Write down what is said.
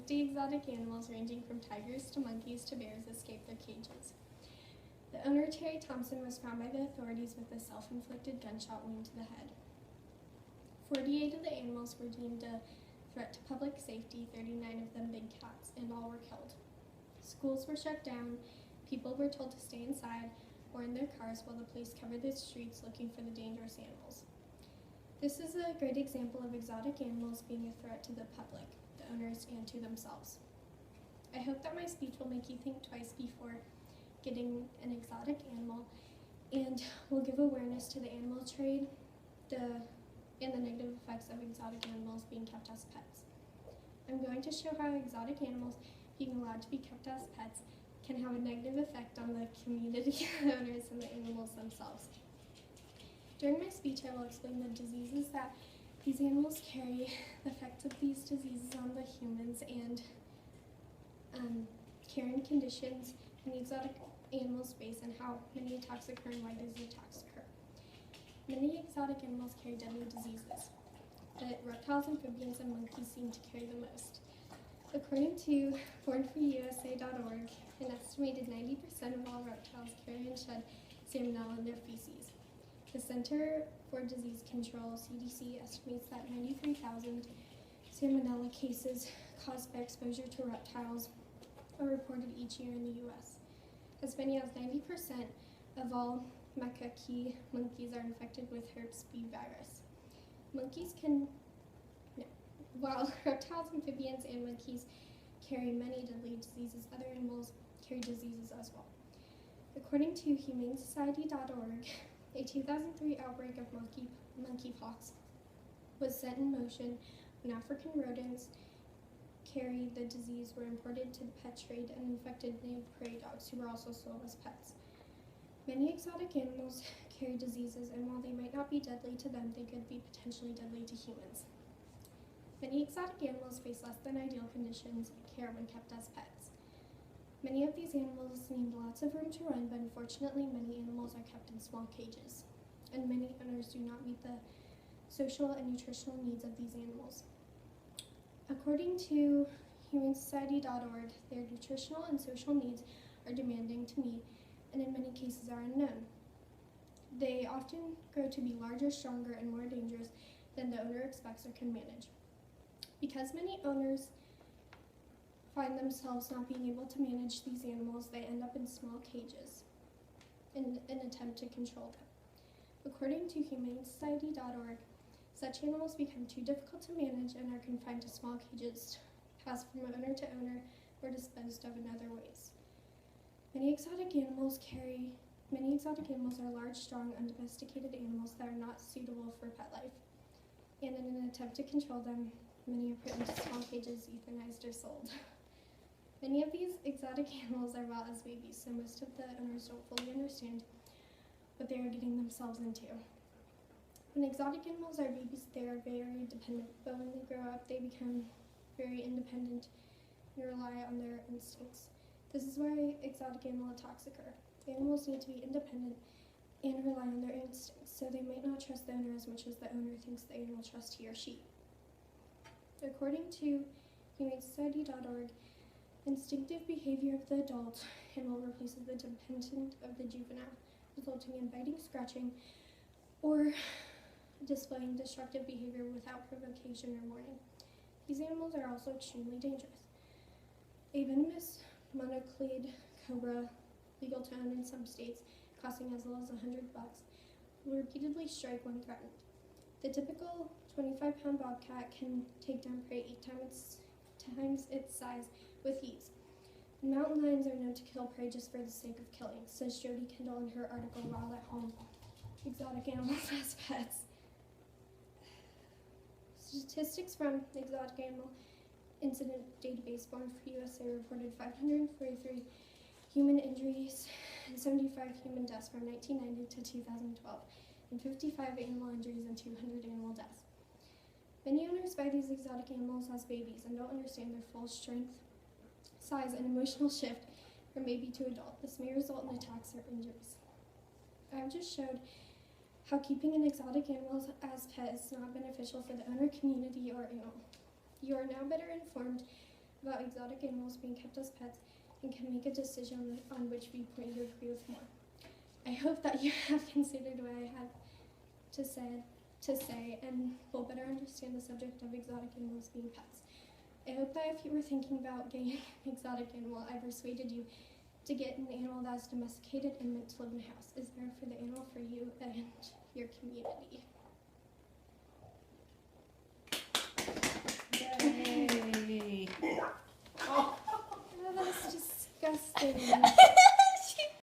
50 exotic animals ranging from tigers to monkeys to bears escaped their cages. The owner, Terry Thompson, was found by the authorities with a self-inflicted gunshot wound to the head. 48 of the animals were deemed a threat to public safety, 39 of them big cats, and all were killed. Schools were shut down, people were told to stay inside or in their cars while the police covered the streets looking for the dangerous animals. This is a great example of exotic animals being a threat to the public, the owners, and to themselves. I hope that my speech will make you think twice before getting an exotic animal and will give awareness to the animal trade and the negative effects of exotic animals being kept as pets. I'm going to show how exotic animals being allowed to be kept as pets can have a negative effect on the community owners and the animals themselves. During my speech, I will explain the diseases that these animals carry, the effects of these diseases on the humans, and care and conditions in the exotic animal space, and how many attacks occur and why these attacks occur. Many exotic animals carry deadly diseases, but reptiles, amphibians, and monkeys seem to carry the most. According to bornforusa.org, an estimated 90% of all reptiles carry and shed salmonella in their feces. The Center for Disease Control, CDC, estimates that 93,000 salmonella cases caused by exposure to reptiles are reported each year in the U.S. As many as 90% of all macaque monkeys are infected with herpes B virus. While reptiles, amphibians, and monkeys carry many deadly diseases, other animals carry diseases as well. According to humanesociety.org, a 2003 outbreak of monkeypox was set in motion when African rodents carried the disease, were imported to the pet trade, and infected native prairie dogs who were also sold as pets. Many exotic animals carry diseases, and while they might not be deadly to them, they could be potentially deadly to humans. Many exotic animals face less than ideal conditions and care when kept as pets. Many of these animals need lots of room to run, but unfortunately many animals are kept in small cages, and many owners do not meet the social and nutritional needs of these animals. According to humanesociety.org, their nutritional and social needs are demanding to meet, and in many cases are unknown. They often grow to be larger, stronger, and more dangerous than the owner expects or can manage. Because many owners find themselves not being able to manage these animals, they end up in small cages in an attempt to control them. According to humanesociety.org, such animals become too difficult to manage and are confined to small cages, passed from owner to owner, or disposed of in other ways. Many exotic animals are large, strong, undomesticated animals that are not suitable for pet life. And in an attempt to control them, many are put into small cages, euthanized, or sold. Many of these exotic animals are bought as babies, so most of the owners don't fully understand what they are getting themselves into. When exotic animals are babies, they are very dependent, but when they grow up, they become very independent and rely on their instincts. This is why exotic animal attacks occur. Animals need to be independent and rely on their instincts, so they might not trust the owner as much as the owner thinks the animal trusts he or she. According to humanesociety.org, instinctive behavior of the adult animal replaces the dependent of the juvenile, resulting in biting, scratching, or displaying destructive behavior without provocation or warning. These animals are also extremely dangerous. A venomous monocled cobra, legal to own in some states, costing as low as $100, will repeatedly strike when threatened. The typical 25-pound bobcat can take down prey 8 times its size with ease. Mountain lions are known to kill prey just for the sake of killing, says Jody Kendall in her article Wild at Home, Exotic Animals as Pets. Statistics from the Exotic Animal Incident Database Born for USA reported 543 human injuries and 75 human deaths from 1990 to 2012, and 55 animal injuries and 200 animal deaths. Many owners buy these exotic animals as babies and don't understand their full strength, size, and emotional shift from baby to adult. This may result in attacks or injuries. I've just showed how keeping an exotic animal as pet is not beneficial for the owner, community, or animal. You are now better informed about exotic animals being kept as pets and can make a decision on which viewpoint you agree with more. I hope that you have considered what I have to say and will better understand the subject of exotic animals being pets. I hope that if you were thinking about getting an exotic animal, I persuaded you to get an animal that is domesticated and meant to live in a house, is there for the animal for you and your community.